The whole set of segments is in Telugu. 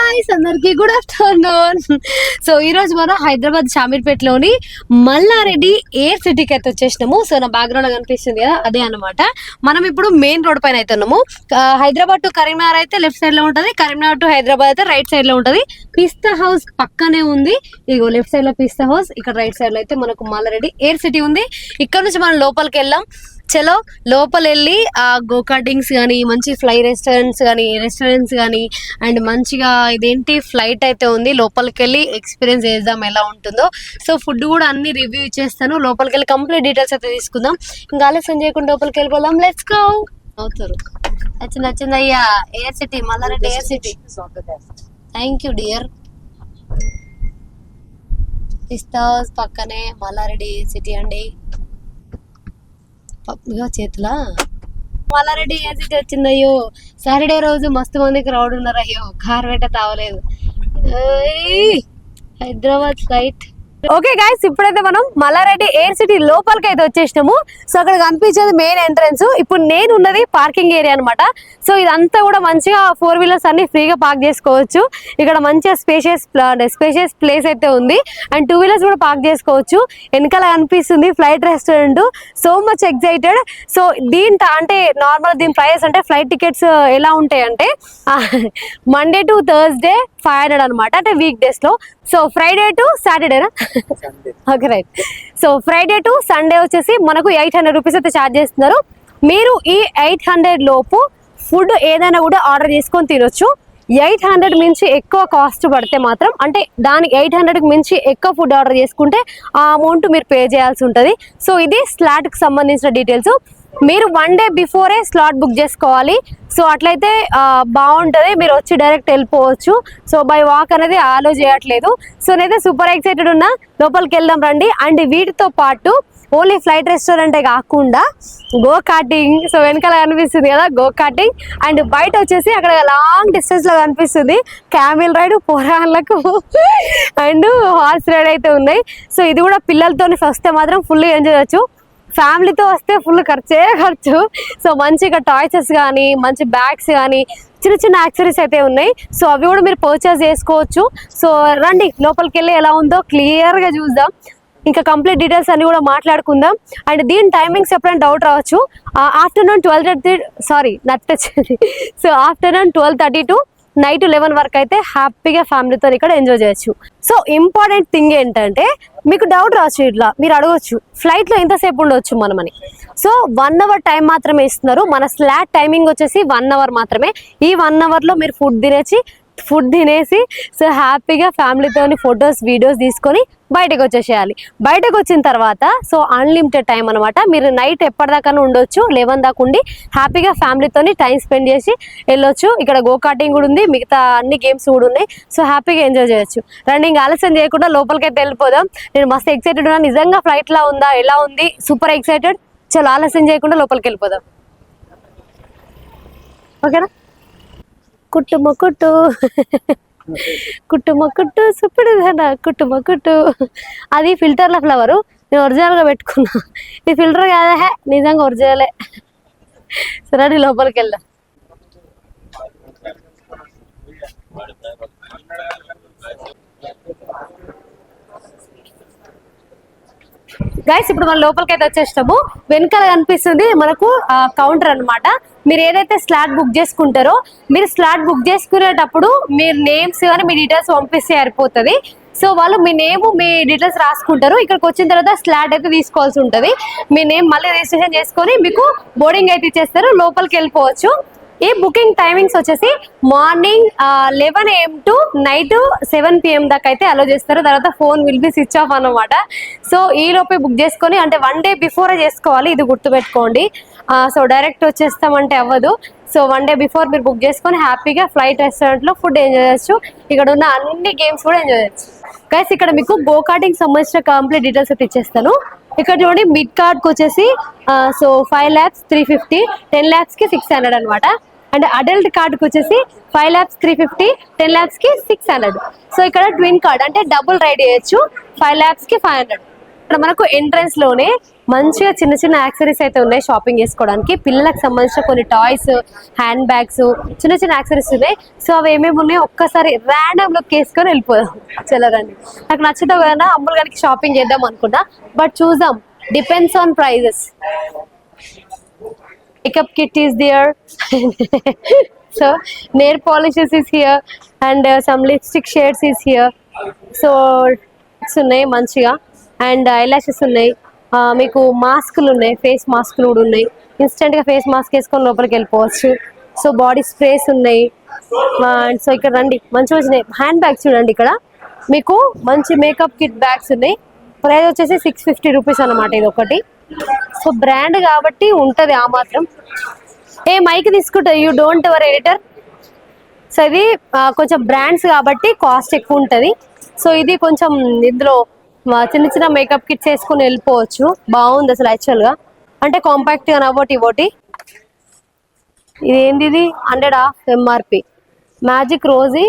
గాయ్స్ అందరికి గుడ్ ఆఫ్టర్నూన్. సో ఈ రోజు మనం హైదరాబాద్ షామీర్పేటలోని మల్లారెడ్డి ఎయిర్ సిటీకి అయితే వచ్చేసినాము. సో నా బ్యాక్గ్రౌండ్ లో కనిపిస్తుంది కదా, అదే అనమాట. మనం ఇప్పుడు మెయిన్ రోడ్ పైన అయితే ఉన్నాము. హైదరాబాద్ టు కరీంనగర్ అయితే లెఫ్ట్ సైడ్ లో ఉంటది, కరీంనగర్ టు హైదరాబాద్ అయితే రైట్ సైడ్ లో ఉంటది. పిస్తా హౌస్ పక్కనే ఉంది. ఇగో లెఫ్ట్ సైడ్ లో పిస్తా హౌస్, ఇక్కడ రైట్ సైడ్ లో అయితే మనకు మల్లారెడ్డి ఎయిర్ సిటీ ఉంది. ఇక్కడ నుంచి మనం లోపలికి వెళ్ళాం. చలో లోపల వెళ్ళి ఆ గోకార్టింగ్స్ కానీ, మంచి ఫ్లై రెస్టారెంట్స్ కానీ అండ్ మంచిగా ఇదేంటి ఫ్లైట్ అయితే ఉంది. లోపలికి వెళ్ళి ఎక్స్పీరియన్స్ చేద్దాం ఎలా ఉంటుందో. సో ఫుడ్ కూడా అన్ని రివ్యూ ఇచ్చేస్తాను. లోపలికి వెళ్ళి కంప్లీట్ డీటెయిల్స్ అయితే తీసుకుందాం. ఇంకా ఆలస్యం చేయకుండా లోపలికి వెళ్ళిపోదాం. Let's go. అవుతారు నచ్చింది అయ్యా air city, Mallareddy air city. Thank you dear. Pista house పక్కనే మల్లారెడ్డి ఎయిర్ సిటీ అండి. చేతులా మల్లారెడ్డి ఏ సిటీ వచ్చింది. అయ్యో సాటర్డే రోజు మస్తు మంది క్రౌడ్ ఉన్నారు. అయ్యో కార్ వెంట తావలేదు. హైదరాబాద్ ఫ్లైట్. ఓకే గైస్, ఇప్పుడైతే మనం మల్లారెడ్డి ఎయిర్ సిటీ లోపలికి అయితే వచ్చేసినాము. సో అక్కడ కనిపించేది మెయిన్ ఎంట్రన్స్. ఇప్పుడు నేను ఉన్నది పార్కింగ్ ఏరియా అనమాట. సో ఇదంతా కూడా మంచిగా 4 వీలర్స్ అన్ని ఫ్రీగా పార్క్ చేసుకోవచ్చు. ఇక్కడ మంచిగా స్పేషియస్ ప్లేస్ అయితే ఉంది. అండ్ 2 వీలర్స్ కూడా పార్క్ చేసుకోవచ్చు. వెనకాల కనిపిస్తుంది flight restaurant. So much excited. So అంటే నార్మల్ దీని ప్రైస్ అంటే ఫ్లైట్ టికెట్స్ ఎలా ఉంటాయి అంటే మండే టు థర్స్డే 500 అనమాట, అంటే వీక్ డేస్ లో. సో ఫ్రైడే టు సాటర్డేనా? Okay right. So Friday to Sunday వచ్చేసి మనకు 800 రూపీస్ అయితే ఛార్జ్ చేస్తున్నారు. మీరు ఈ 800 లోపు ఫుడ్ ఏదైనా కూడా ఆర్డర్ చేసుకొని తినొచ్చు. 800 మించి ఎక్కువ కాస్ట్ పడితే మాత్రం, అంటే దానికి 800కి మించి ఎక్కువ ఫుడ్ ఆర్డర్ చేసుకుంటే ఆ అమౌంట్ మీరు పే చేయాల్సి ఉంటుంది. సో ఇది స్లాట్కి సంబంధించిన డీటెయిల్స్. మీరు 1 డే బిఫోరే స్లాట్ బుక్ చేసుకోవాలి. సో అట్లయితే బాగుంటుంది, మీరు వచ్చి డైరెక్ట్ వెళ్ళిపోవచ్చు. సో బై వాక్ అనేది అలో చేయట్లేదు. సో నేనైతే సూపర్ ఎక్సైటెడ్ ఉన్నా. లోపలికి వెళ్దాం రండి. అండ్ వీటితో పాటు ఓన్లీ ఫ్లైట్ రెస్టారెంటే కాకుండా గో కార్టింగ్, సో వెనకాల కనిపిస్తుంది కదా గో కార్టింగ్, అండ్ బయట వచ్చేసి అక్కడ లాంగ్ డిస్టెన్స్ లో కనిపిస్తుంది క్యామిల్ రైడ్ పోరాళ్ళకు అండ్ హార్స్ రైడ్ అయితే ఉన్నాయి. సో ఇది కూడా పిల్లలతో వస్తే మాత్రం ఫుల్ ఎంజాయ్ చేయొచ్చు. ఫ్యామిలీతో వస్తే ఫుల్ ఖర్చు. సో మంచిగా టాయ్సెస్ కానీ, మంచి బ్యాగ్స్ కానీ, చిన్న యాక్సెసరీస్ అయితే ఉన్నాయి. సో అవి కూడా మీరు పర్చేస్ చేసుకోవచ్చు. సో రండి లోపలికి వెళ్ళి ఎలా ఉందో క్లియర్గా చూద్దాం. ఇంకా కంప్లీట్ డీటెయిల్స్ అన్ని కూడా మాట్లాడుకుందాం. అండ్ దీని టైమింగ్స్ ఎప్పుడైనా డౌట్ రావచ్చు. ఆఫ్టర్నూన్ 12:30 టు నైట్ 11 వరకు అయితే హ్యాపీగా ఫ్యామిలీతో ఇక్కడ ఎంజాయ్ చేయొచ్చు. సో ఇంపార్టెంట్ థింగ్ ఏంటంటే, మీకు డౌట్ రావచ్చు, ఇట్లా మీరు అడగచ్చు ఫ్లైట్లో ఎంతసేపు ఉండవచ్చు మనమని. సో 1 అవర్ టైం మాత్రమే ఇస్తున్నారు. మన స్లాట్ టైమింగ్ వచ్చేసి 1 అవర్ మాత్రమే. ఈ 1 అవర్లో మీరు ఫుడ్ తినేసి సో హ్యాపీగా ఫ్యామిలీతో ఫొటోస్ వీడియోస్ తీసుకొని బయటకు వచ్చేసేయాలి. బయటకు వచ్చిన తర్వాత సో అన్లిమిటెడ్ టైం అనమాట. మీరు నైట్ ఎప్పటిదాకా ఉండొచ్చు, 11 దాకా ఉండి హ్యాపీగా ఫ్యామిలీతో టైం స్పెండ్ చేసి వెళ్ళొచ్చు. ఇక్కడ గో కార్టింగ్ కూడా ఉంది, మిగతా అన్ని గేమ్స్ కూడా ఉన్నాయి. సో హ్యాపీగా ఎంజాయ్ చేయొచ్చు. రన్నింగ్ ఆలస్యం చేయకుండా లోపలికైతే వెళ్ళిపోదాం. నేను మస్తు ఎక్సైటెడ్ ఉన్నా. నిజంగా ఫ్లైట్లా ఉందా, ఎలా ఉంది, సూపర్ ఎక్సైటెడ్. చాలా ఆలస్యం చేయకుండా లోపలికి వెళ్ళిపోదాం. ఓకేనా? కుట్టుమ కుట్టు సుప్పుడుదన కుట్టు. అది ఫిల్టర్ల ఫ్లవరు, నేను ఒరిజినల్గా పెట్టుకున్నా. ఇది ఫిల్టర్ కాదా, నిజంగా ఒరిజినలే. సరే లోపలికి వెళ్దాం. గైస్ ఇప్పుడు మనం లోపలికి అయితే వచ్చేస్తాము. వెనకాల కనిపిస్తుంది మనకు కౌంటర్ అనమాట. మీరు ఏదైతే స్లాట్ బుక్ చేసుకుంటారో, మీరు స్లాట్ బుక్ చేసుకునేటప్పుడు మీరు నేమ్స్ కానీ మీ డీటెయిల్స్ పంపిస్తే సరిపోతుంది. సో వాళ్ళు మీ నేమ్ మీ డీటెయిల్స్ రాసుకుంటారు. ఇక్కడికి వచ్చిన తర్వాత స్లాట్ అయితే తీసుకోవాల్సి ఉంటుంది. మీ నేమ్ మళ్ళీ రిజిస్ట్రేషన్ చేసుకొని మీకు బోర్డింగ్ అయితే ఇచ్చేస్తారు. లోపలికి వెళ్ళిపోవచ్చు. ఈ బుకింగ్ టైమింగ్స్ వచ్చేసి morning 11 AM to night 7 PM దాకా అయితే అలో చేస్తారు. తర్వాత phone will be switch off అన్నమాట. సో ఈ లోపే బుక్ చేసుకొని, అంటే 1 డే బిఫోరే చేసుకోవాలి, ఇది గుర్తుపెట్టుకోండి. సో డైరెక్ట్ వచ్చేస్తామంటే అవ్వదు. సో 1 డే బిఫోర్ మీరు బుక్ చేసుకొని హ్యాపీగా ఫ్లైట్ రెస్టారెంట్లో ఫుడ్ ఎంజాయ్ చేయొచ్చు. ఇక్కడ ఉన్న అన్ని గేమ్స్ కూడా ఎంజాయ్ చేయొచ్చు. గైస్ ఇక్కడ మీకు గో కార్టింగ్ సంబంధించిన కంప్లీట్ డీటెయిల్స్ అయితే ఇచ్చేస్తాను. ఇక్కడ చూడండి, మిడ్ కార్డ్కి వచ్చేసి సో 5 lakhs 350, 10 lakhsకి 600 అనమాట. అండ్ అడల్ట్ కార్డ్కి వచ్చేసి 5 lakhs 350, 10 lakhsకి 600. సో ఇక్కడ ట్విన్ కార్డ్ అంటే డబుల్ రైడ్ చేయొచ్చు, 5 lakhsకి 500. ఇక్కడ మనకు ఎంట్రన్స్ లోనే మంచిగా చిన్న చిన్న యాక్సరీస్ అయితే ఉన్నాయి షాపింగ్ చేసుకోవడానికి. పిల్లలకు సంబంధించిన కొన్ని టాయ్స్, హ్యాండ్ బ్యాగ్స్, చిన్న చిన్న యాక్సరీస్ ఉన్నాయి. సో అవి ఏమేమి ఉన్నాయో ఒక్కసారి ర్యాండమ్ లుక్ వేసుకొని వెళ్ళిపోదాం. చల్లరండి. నాకు నచ్చుతావు కదా అమ్ములు గారికి షాపింగ్ చేద్దాం అనుకుంటా, బట్ చూద్దాం, depends on prices. Makeup kit is there. So nail polishes is here and some lipstick shades is here. So ఉన్నాయి మంచిగా అండ్ ఐలాషెస్ ఉన్నాయి. మీకు మాస్కులు ఉన్నాయి, ఫేస్ మాస్కులు కూడా ఉన్నాయి. ఇన్స్టెంట్గా ఫేస్ మాస్క్ వేసుకొని లోపలికి వెళ్ళిపోవచ్చు. సో బాడీ స్ప్రేస్ ఉన్నాయి. అండ్ సో ఇక్కడ రండి, మంచి మంచి హ్యాండ్ బ్యాగ్స్ చూడండి. ఇక్కడ మీకు మంచి మేకప్ కిట్ బ్యాగ్స్ ఉన్నాయి. ప్రైస్ వచ్చేసి 650 రూపీస్ అనమాట ఇది ఒకటి. సో బ్రాండ్ కాబట్టి ఉంటుంది ఆ మాత్రం. మైక్ తీసుకుంటా, you don't our editor. So ఇది కొంచెం బ్రాండ్స్ కాబట్టి కాస్ట్ ఎక్కువ ఉంటుంది. సో ఇది కొంచెం ఇందులో చిన్న చిన్న మేకప్ కిట్స్ వేసుకుని వెళ్ళిపోవచ్చు. బాగుంది అసలు యాక్చువల్గా, అంటే కాంపాక్ట్గా నవ్వటి ఇవ్వటి. ఇదేంది, ఇది 100 MRP మ్యాజిక్ రోజీ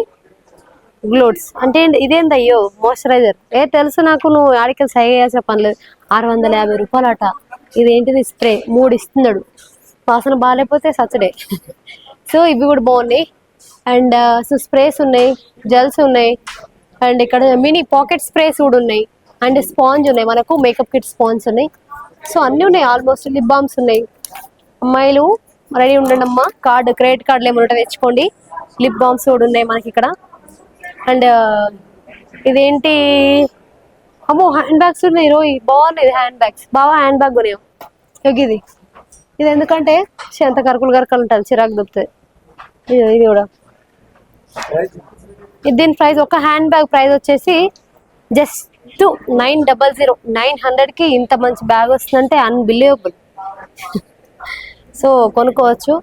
గ్లోడ్స్ అంటే ఇదేంది? అయ్యో మాయిశ్చరైజర్ తెలుసు నాకు, నువ్వు ఆడికి సై చేసే పనిలేదు. 650 రూపాయలు అట. ఇదేంటిది? స్ప్రే 3 ఇస్తున్నాడు. వాసన బాగాలేకపోతే సచ్చడే. సో ఇవి కూడా బాగున్నాయి. అండ్ సో స్ప్రేస్ ఉన్నాయి, జెల్స్ ఉన్నాయి, అండ్ ఇక్కడ మినీ పాకెట్ స్ప్రేస్ కూడా ఉన్నాయి. అండ్ స్పాంజ్ ఉన్నాయి, మనకు మేకప్ కిట్ స్పాంజ్ ఉన్నాయి. సో అన్నీ ఉన్నాయి ఆల్మోస్ట్. లిప్ బామ్స్ ఉన్నాయి. అమ్మాయిలు రెడీ ఉండండి అమ్మా. క్రెడిట్ కార్డులు ఏమైనా తెచ్చుకోండి. లిప్ బామ్స్ కూడా ఉన్నాయి మనకి ఇక్కడ. అండ్ ఇదేంటి, అమ్మో హ్యాండ్ బ్యాగ్స్ ఉన్నాయి. రోజు బాగున్నాయి హ్యాండ్ బ్యాగ్స్. బాగా హ్యాండ్ బ్యాగ్ కొనేవు ఇది ఎందుకంటే ఎంత కరుకులు ఉంటుంది, చిరాకు దొరుకుతుంది. ఇది కూడా దీని ప్రైస్, ఒక హ్యాండ్ బ్యాగ్ ప్రైస్ వచ్చేసి జస్ట్ 900. 900కి ఇంత మంచి బ్యాగ్ వస్తుందంటే అన్బిలీవబుల్. సో కొనుక్కోవచ్చు.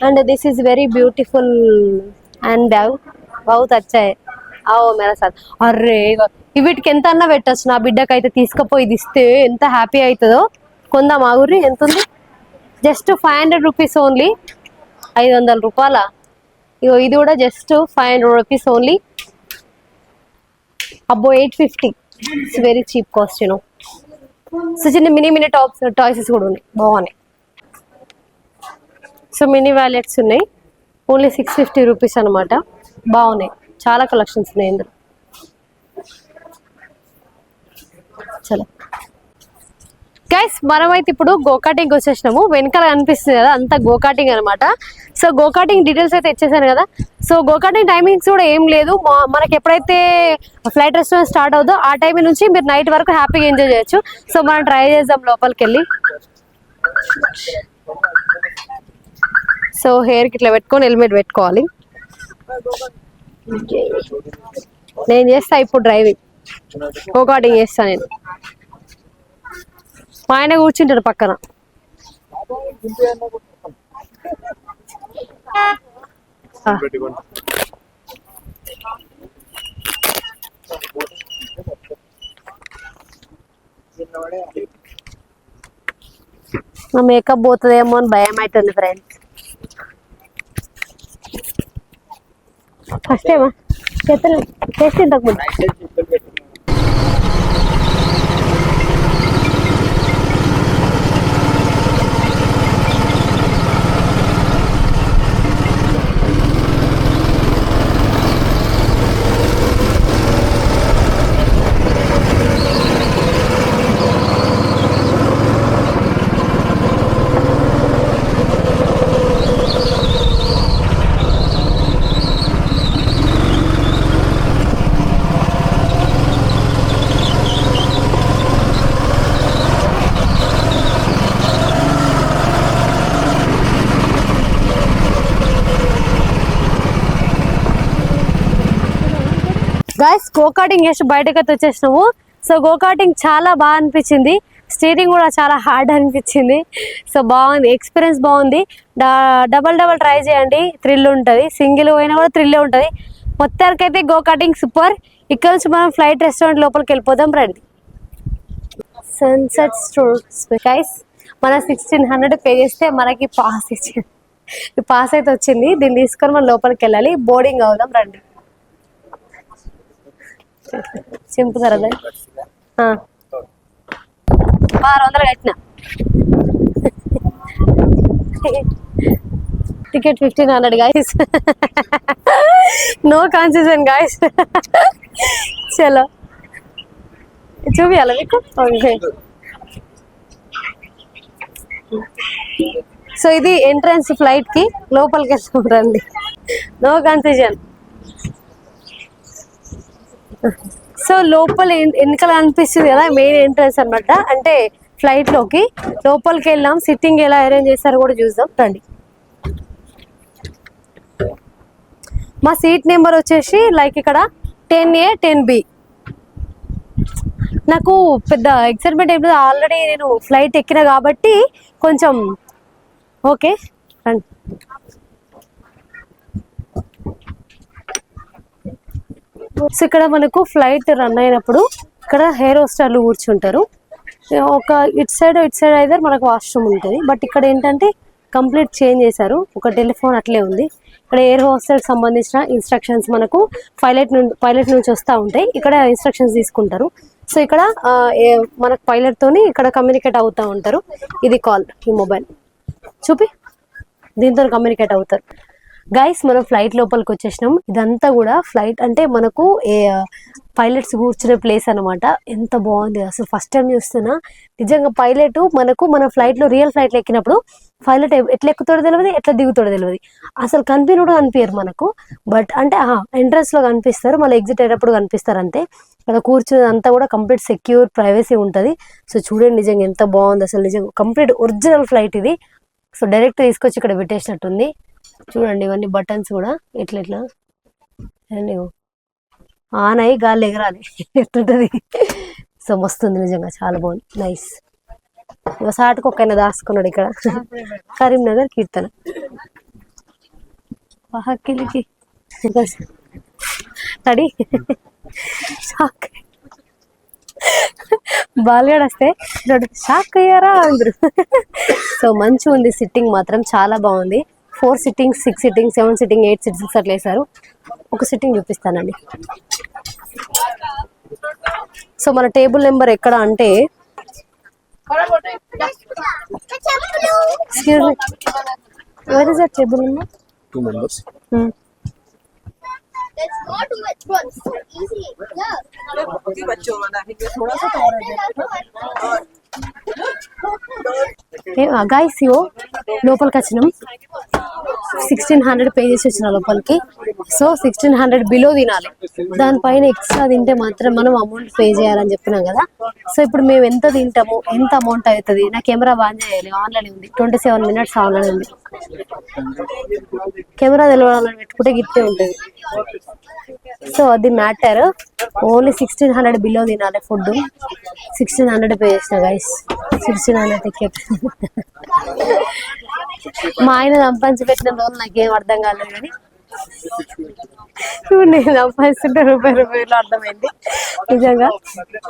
And this is very beautiful hand bag. बहुत अच्छा है. आओ मेरा साथ. అర్రే వీటికి ఎంత అన్నా పెట్టచ్చు. నా బిడ్డకి అయితే తీసుకుపోయి ఇది ఇస్తే ఎంత హ్యాపీ అవుతుందో. కొందాం ఆగుర్రి. ఎంత ఉంది? Just 500 rupees only. 500 రూపాయల. ఇగో ఇది కూడా జస్ట్ 500 రూపీస్ ఓన్లీ. అబ్బో 850. It's very cheap cost you know. So చిన్న మినీ టాయ్సెస్ కూడా ఉన్నాయి, బాగున్నాయి. సో మినీ వ్యాలెట్స్ ఉన్నాయి, ఓన్లీ 650 రూపీస్ అనమాట. బాగున్నాయి, చాలా కలెక్షన్స్ ఉన్నాయి ఇందులో. చలో గైస్, మనమైతే ఇప్పుడు గోకాటింగ్ వచ్చేసినాము. వెనకాల కనిపిస్తుంది కదా, అంతా గోకాటింగ్ అనమాట. సో గోకాటింగ్ డీటెయిల్స్ అయితే ఇచ్చేసాను కదా. సో గోకాటింగ్ టైమింగ్స్ కూడా ఏం లేదు. మనకి ఎప్పుడైతే ఫ్లైట్ రెస్టారెంట్ స్టార్ట్ అవుతుందో ఆ టైం నుంచి మీరు నైట్ వరకు హ్యాపీగా ఎంజాయ్ చేయొచ్చు. సో మనం ట్రై చేద్దాం లోపలికి వెళ్ళి. సో హెయిర్కి ఇట్లా పెట్టుకొని హెల్మెట్ పెట్టుకోవాలి. నేను చేస్తా ఇప్పుడు డ్రైవింగ్, గోకాటింగ్ చేస్తా నేను. మా ఆయన కూర్చుంటాడు పక్కన. నా మేకప్ పోతుందేమో అని భయం అవుతుంది ఫ్రెండ్స్. ఫస్ట్ టైమా చేస్తాను, చేస్తే ఇంతకుముందు. గైస్ గోకాటింగ్ చేసి బయటకైతే వచ్చేసినాము. సో గోకాటింగ్ చాలా బాగా అనిపించింది. స్టీరింగ్ కూడా చాలా హార్డ్ అనిపించింది. సో బాగుంది, ఎక్స్పీరియన్స్ బాగుంది. డబల్ ట్రై చేయండి, థ్రిల్ ఉంటుంది. సింగిల్ పోయినా కూడా థ్రిల్లే ఉంటుంది. మొత్తానికి అయితే గోకాటింగ్ సూపర్. ఇక్కడ నుంచి మనం ఫ్లైట్ రెస్టారెంట్ లోపలికి వెళ్ళిపోదాం రండి. సన్సెట్ స్టోర్స్ గైస్, మన 1600 పే చేస్తే మనకి పాస్ ఇచ్చింది. పాస్ అయితే వచ్చింది. దీన్ని తీసుకొని మనం లోపలికి వెళ్ళాలి. బోర్డింగ్ అవుదాం రండి. చింపుతారా 1200 కట్టిన ticket 1500 guys. No concession guys. చలో చూపియాలా మీకు? ఓకే. సో ఇది ఎంట్రన్స్ ఫ్లైట్ కి, లోపలికి వెళ్తాం రండి. No confusion. సో లోపల వెనకాల అనిపిస్తుంది కదా మెయిన్ ఎంట్రన్స్ అన్నమాట. అంటే ఫ్లైట్ లోకి లోపలికి వెళ్ళాం, సిట్టింగ్ ఎలా అరేంజ్ చేస్తారో కూడా చూద్దాం రండి. మా సీట్ నెంబర్ వచ్చేసి లైక్ ఇక్కడ 10A 10B. నాకు పెద్ద ఎక్సైట్మెంట్ ఏం లేదు, ఆల్రెడీ నేను ఫ్లైట్ ఎక్కిన కాబట్టి కొంచెం ఓకే రండి. సో ఇక్కడ మనకు ఫ్లైట్ రన్ అయినప్పుడు ఇక్కడ హెయిర్ హోస్టర్లు కూర్చుంటారు. ఒక ఇటు సైడ్ అయితే మనకు వాష్రూమ్ ఉంటుంది. బట్ ఇక్కడ ఏంటంటే కంప్లీట్ చేంజ్ చేశారు. ఒక టెలిఫోన్ అట్లే ఉంది. ఇక్కడ ఎయిర్ హోస్టల్ సంబంధించిన ఇన్స్ట్రక్షన్స్ మనకు పైలట్ నుంచి వస్తూ ఉంటాయి. ఇక్కడ ఇన్స్ట్రక్షన్స్ తీసుకుంటారు. సో ఇక్కడ మనకు పైలట్ తోని ఇక్కడ కమ్యూనికేట్ అవుతూ ఉంటారు. ఇది కాల్, ఈ మొబైల్ చూపి దీంతో కమ్యూనికేట్ అవుతారు. గైస్ మనం ఫ్లైట్ లోపలికి వచ్చేసినాం. ఇదంతా కూడా ఫ్లైట్ అంటే మనకు పైలట్స్ కూర్చునే ప్లేస్ అనమాట. ఎంత బాగుంది అసలు, ఫస్ట్ టైం చూస్తున్నా నిజంగా. పైలట్ మనకు మన ఫ్లైట్లో రియల్ ఫ్లైట్లో ఎక్కినప్పుడు పైలట్ ఎట్లా ఎక్కుతాడో తెలియదు, ఎట్లా దిగుతాడో తెలియదు, అసలు కనిపించడం కనిపించారు మనకు. బట్ అంటే ఎంట్రన్స్ లో కనిపిస్తారు, మళ్ళీ ఎగ్జిట్ అయ్యేటప్పుడు కనిపిస్తారు అంతే. ఇక్కడ కూర్చుని అంతా కూడా కంప్లీట్ సెక్యూర్ ప్రైవసీ ఉంటుంది. సో చూడండి నిజంగా ఎంత బాగుంది అసలు, నిజంగా కంప్లీట్ ఒరిజినల్ ఫ్లైట్ ఇది. సో డైరెక్ట్ తీసుకొచ్చి ఇక్కడ పెట్టేసినట్టుంది. చూడండి ఇవన్నీ బటన్స్ కూడా ఎట్లా ఆన్ అయ్యి గాలి ఎగరాలి ఎట్లుంటది. సో మస్తుంది నిజంగా, చాలా బాగుంది, నైస్. సాటుకు ఒక్కైనా దాచుకున్నాడు ఇక్కడ. కరీంనగర్ కీర్తన పహకిలికి తడి షాక్. బాల్గాడు వస్తే షాక్ అయ్యారా అందరు. సో మంచిగా ఉంది, సిట్టింగ్ మాత్రం చాలా బాగుంది. 4 సిట్టింగ్స్, 6 సిట్టింగ్స్, 7 సిట్టింగ్, 8 సిట్టింగ్స్ అట్లా వేసారు. ఒక సిట్టింగ్ చూపిస్తానండి. సో మన టేబుల్ నెంబర్ ఎక్కడ అంటే where is that table number? 2 members. Let's go to it once. Easy. Yeah. बच्चों वाला है ये थोड़ा सा तो और है గైస్ ఇవో లోపలికి వచ్చినాం. 1600 పే చేసి వచ్చిన లోపలికి. సో 1600 బిలో తినాలి, దానిపైన ఎక్స్ట్రా తింటే మాత్రం మనం అమౌంట్ పే చేయాలని చెప్పినాం కదా. సో ఇప్పుడు మేము ఎంత తింటాము, ఎంత అమౌంట్ అవుతుంది, నా కెమెరా బాన్ చేయాలి, ఆన్లైన్ ఉంది, 27 minutes ఆన్లైన్ ఉంది. కెమెరా తెలవాలని పెట్టుకుంటే గిట్టే ఉంటుంది. సో అది మ్యాటర్. ఓన్లీ 1600 బిలో తినాలి ఫుడ్. 1600 పే చేసిన గైస్, 1600 టికెట్. మా ఆయన సంపాదించి పెట్టిన రోజులు నాకేం అర్థం కాలేదు, కానీ నేను సంపాదిస్తుంటే రూపాయలు అర్థమైంది నిజంగా.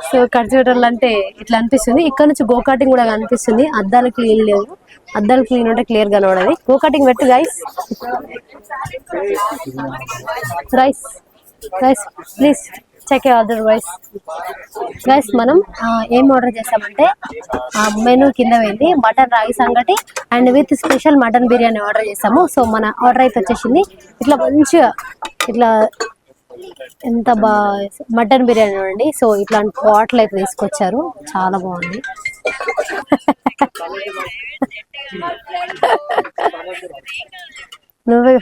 సో ఖర్చు పెట్టాలి అంటే ఇట్లా అనిపిస్తుంది. ఇక్కడ నుంచి గోకాటింగ్ కూడా కనిపిస్తుంది. అద్దాలు క్లీన్ లేవు, అద్దాలు క్లీన్ ఉంటే క్లియర్ కనబడది. గోకాటింగ్ పెట్టు guys. Rice please check order wise. Guys మనం ఏం ఆర్డర్ చేసామంటే మెనూ కింద వెళ్ళి మటన్ రాగి సంగటి and with special mutton biryani order చేసాము. సో మన ఆర్డర్ అయితే వచ్చేసింది. ఇట్లా మంచిగా ఇట్లా ఎంత మటన్ బిర్యానీ చూడండి. సో ఇట్లాంటి పాట్లు అయితే తీసుకొచ్చారు, చాలా బాగుంది. నువ్వే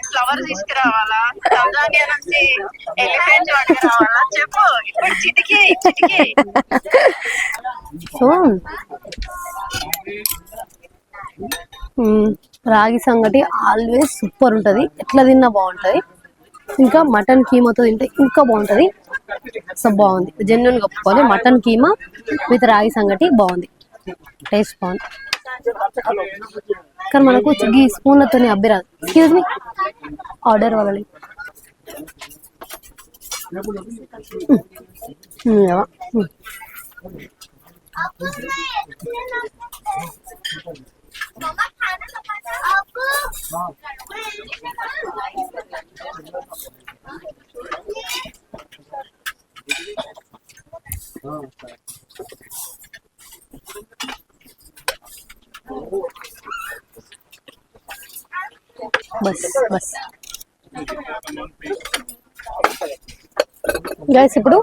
ఫ్లవర్ తీసుకురావాలా, తంజానియా నుంచి ఎలిఫెంట్ పట్టుకురావాలా చెప్పు. ఇప్పుడు చిటికి సో రాగి సంగటి ఆల్వేస్ సూపర్ ఉంటుంది, ఎట్లా తిన్నా బాగుంటుంది. ఇంకా మటన్ కీమాతో తింటే ఇంకా బాగుంటుంది. సో బాగుంది, జెన్యున్ గా ఒప్పుకోవాలి. మటన్ కీమా విత్ రాగి సంగటి బాగుంది, టేస్ట్ బాగుంది. కానీ మనకు ఈ స్పూన్లతో అబ్బిరాదు. ఎక్స్క్యూజ్ మీ, ఆర్డర్ వాళ్ళని బస్ బస్ గైస్ ఇప్పుడు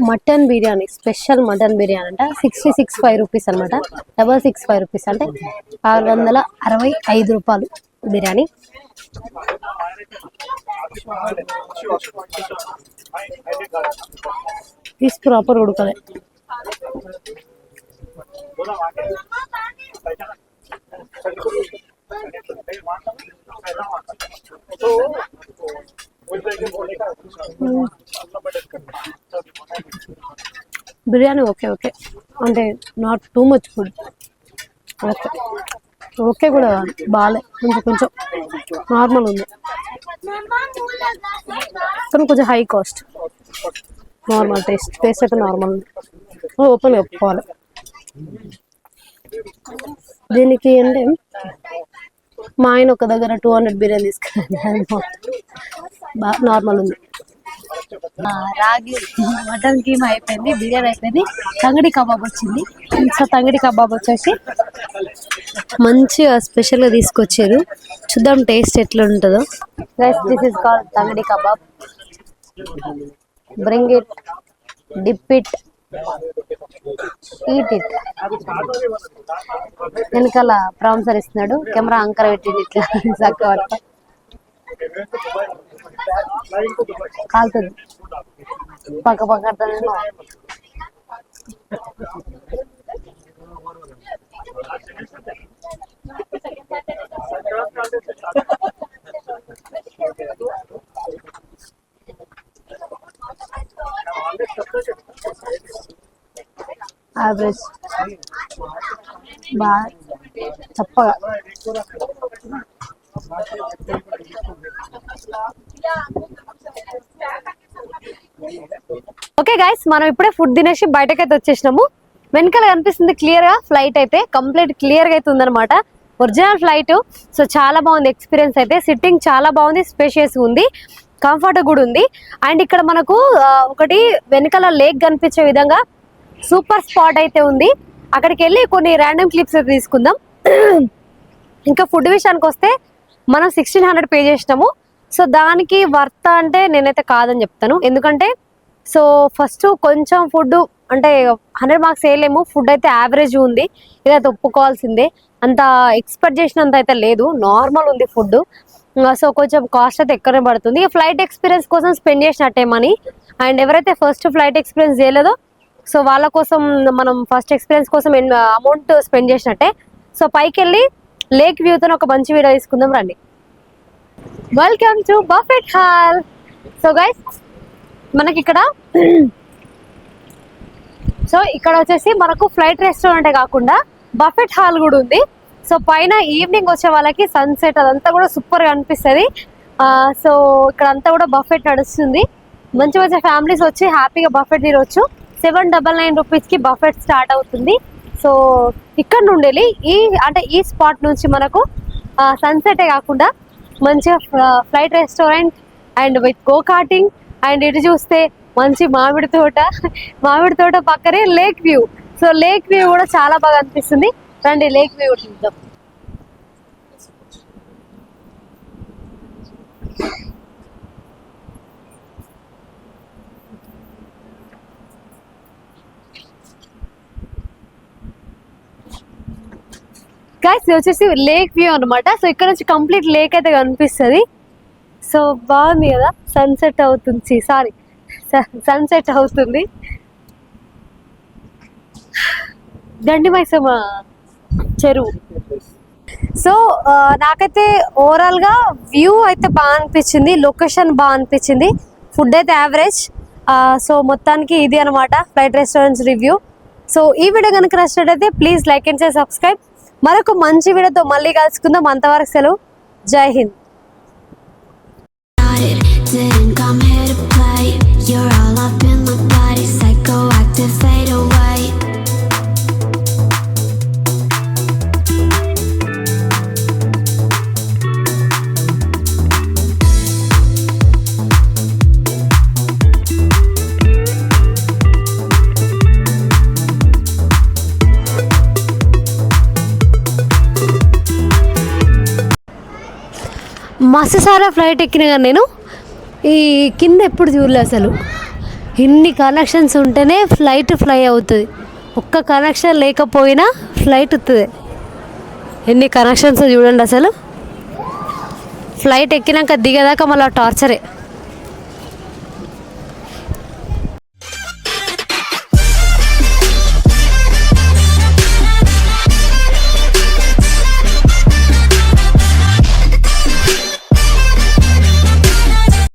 mutton biryani, special mutton biryani అంట 665 రూపీస్ అనమాట. 665 రూపీస్ అంటే 665 రూపాయలు బిర్యానీ. పీస్ ప్రాపర్ ఉడకలే. బిర్యానీ ఓకే ఓకే అంటే not too much food. Okay okay కూడా బాగాలే, కొంచెం కొంచెం నార్మల్ ఉంది కానీ కొంచెం హై కాస్ట్. నార్మల్ టేస్ట్ అయితే నార్మల్ ఉంది. ఓపెన్ చెప్పుకోవాలి దీనికి అంటే. మా ఆయన ఒక దగ్గర 200 బిర్యానీ తీసుకున్నాను. బాగా నార్మల్ ఉంది. రాగి మటన్ కీమా అయిపోయింది, బిర్యానీ అయిపోయింది, తంగడి కబాబ్ వచ్చింది. సో తంగడి కబాబ్ వచ్చేసి మంచిగా స్పెషల్గా తీసుకొచ్చారు. చూద్దాం టేస్ట్ ఎట్లా ఉంటుందో. Guys this is called tangdi kabab. Bring it, dip it, eat it. వెనకాల ప్రాంసర్ ఇస్తున్నాడు, కెమెరా అంకర పెట్టింది ఇట్లా చక్కగా పట్టుకో. కాలుతుంది పక్క పక్క. యావరేజ్ బాగా చప్పగా. ఓకే గైస్, మనం ఇప్పుడే ఫుడ్ తినేసి బయటకైతే వచ్చేసినాము. వెనకాల కనిపిస్తుంది క్లియర్ గా ఫ్లైట్ అయితే కంప్లీట్ క్లియర్ గా అయితే ఉందన్నమాట. Original flight. సో చాలా బాగుంది ఎక్స్పీరియన్స్ అయితే. సిట్టింగ్ చాలా బాగుంది, స్పేషియస్ ఉంది, కంఫర్ట్ కూడా ఉంది. అండ్ ఇక్కడ మనకు ఒకటి వెనకాల లేక్ కనిపించే విధంగా సూపర్ స్పాట్ అయితే ఉంది. అక్కడికి వెళ్ళి కొన్ని ర్యాండమ్ క్లిప్స్ అయితే తీసుకుందాం. ఇంకా ఫుడ్ విషయానికి వస్తే మనం 1600 పే చేసినాము. సో దానికి వర్త్ అంటే నేనైతే కాదని చెప్తాను. ఎందుకంటే సో ఫస్ట్ కొంచెం ఫుడ్ అంటే 100 మార్క్స్ వేయలేము. ఫుడ్ అయితే యావరేజ్ ఉంది, ఇదైతే ఒప్పుకోవాల్సిందే. అంత ఎక్స్పెక్ట్ చేసినంత అయితే లేదు, నార్మల్ ఉంది ఫుడ్. సో కొంచెం కాస్ట్ అయితే ఎక్కువనే పడుతుంది. ఫ్లైట్ ఎక్స్పీరియన్స్ కోసం స్పెండ్ చేసినట్టే మనీ. అండ్ ఎవరైతే ఫస్ట్ ఫ్లైట్ ఎక్స్పీరియన్స్ చేయలేదో సో వాళ్ళ కోసం మనం ఫస్ట్ ఎక్స్పీరియన్స్ కోసం అమౌంట్ స్పెండ్ చేసినట్టే. సో పైకి వెళ్ళి లేక్ వ్యూతో ఒక మంచి వీడియో తీసుకుందాం రండి. Welcome to buffet hall. So guys మనకి ఇక్కడ సో ఇక్కడ వచ్చేసి మనకు ఫ్లైట్ రెస్టారెంటే కాకుండా బఫెట్ హాల్ కూడా ఉంది. సో పైన ఈవినింగ్ వచ్చే వాళ్ళకి సన్సెట్ అదంతా కూడా సూపర్ గా అనిపిస్తుంది. సో ఇక్కడ అంతా కూడా బఫెట్ నడుస్తుంది. మంచి మంచి ఫ్యామిలీస్ వచ్చి హ్యాపీగా బఫెట్ తినవచ్చు. 799 రూపీస్కి బఫెట్ స్టార్ట్ అవుతుంది. సో ఇక్కడ నుండి ఈ స్పాట్ నుంచి మనకు సన్సెటే కాకుండా మంచిగా flight restaurant and with go karting and ఇటు చూస్తే మంచి మామిడి తోట పక్కనే lake view. So lake view కూడా చాలా బాగా అనిపిస్తుంది. రండి లేక్ వ్యూ చూద్దాం. గైస్ ఇది వచ్చేసి లేక్ వ్యూ అనమాట. సో ఇక్కడ నుంచి కంప్లీట్ లేక్ అయితే కనిపిస్తుంది. సో బాగుంది కదా, సన్సెట్ అవుతుంది. గండి మైసమ్మ చెరువు. సో నాకైతే ఓవరాల్ గా వ్యూ అయితే బాగా అనిపించింది, లొకేషన్ బాగా అనిపించింది, ఫుడ్ అయితే యావరేజ్. సో మొత్తానికి ఇది అనమాట ఫ్లైట్ రెస్టారెంట్స్ రివ్యూ. సో ఈ వీడియో కనుక నచ్చినట్లయితే please like and share, subscribe. మరొక మంచి వీడియోతో మళ్ళీ కలుసుకుందాం. అంతవరకు సెలవు. జై Hind. Didn't come here to play. You're all up in my body, psychoactive, fade away. మస్తు సారా ఫ్లైట్ ఎక్కిన కానీ నేను ఈ కింద ఎప్పుడు చూడలే అసలు. ఇన్ని కనెక్షన్స్ ఉంటేనే ఫ్లైట్ ఫ్లై అవుతుంది. ఒక్క కనెక్షన్ లేకపోయినా ఫ్లైట్ వస్తుంది. ఎన్ని కనెక్షన్స్ చూడండి అసలు. ఫ్లైట్ ఎక్కినాక దిగేదాకా మళ్ళీ టార్చరే.